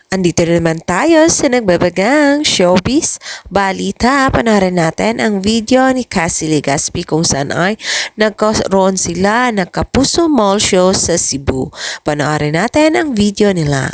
Andito na naman tayo sa nagbabagang showbiz balita. Panoorin natin ang video ni Cassie Legaspi kung saan ay nagkaroon sila ng Kapuso Mall Show sa Cebu. Panoorin natin ang video nila.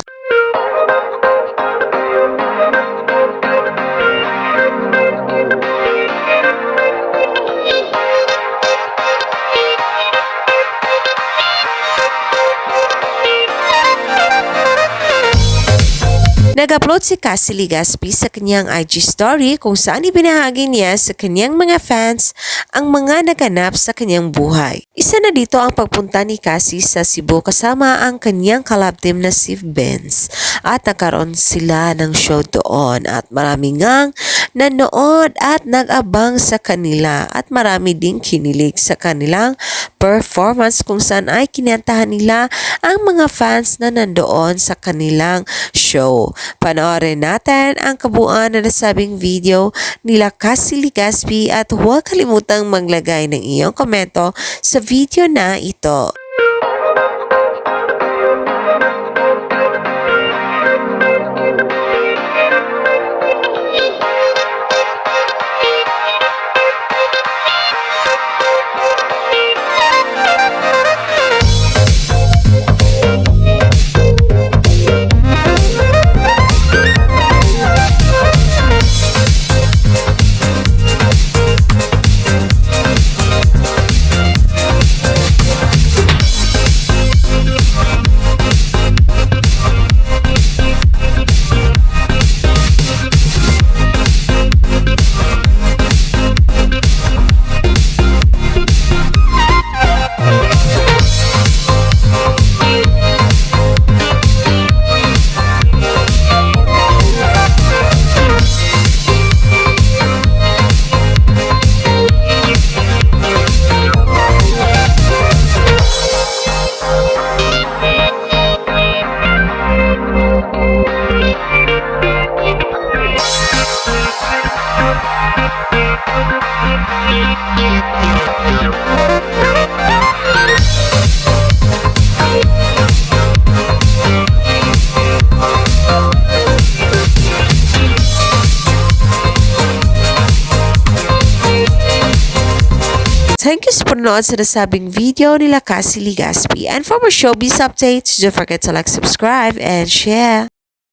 Nag-upload si Cassie Legaspi sa kanyang IG story kung saan ibinahagi niya sa kanyang mga fans ang mga naganap sa kanyang buhay. Isa na dito ang pagpunta ni Cassie sa Cebu kasama ang kanyang collab team na si Benz at nagkaroon sila ng show doon at marami ngang nanood at nag-abang sa kanila at marami ding kinilig sa kanilang performance kung saan ay kinantahan nila ang mga fans na nandoon sa kanilang show. Panoorin natin ang kabuuan na nasabing video nila Cassie Legaspi at huwag kalimutang maglagay ng iyong komento sa video na ito. Thank you sa panonood sa nasabing video nila Cassie Legaspi. And for more showbiz updates, don't forget to like, subscribe, and share.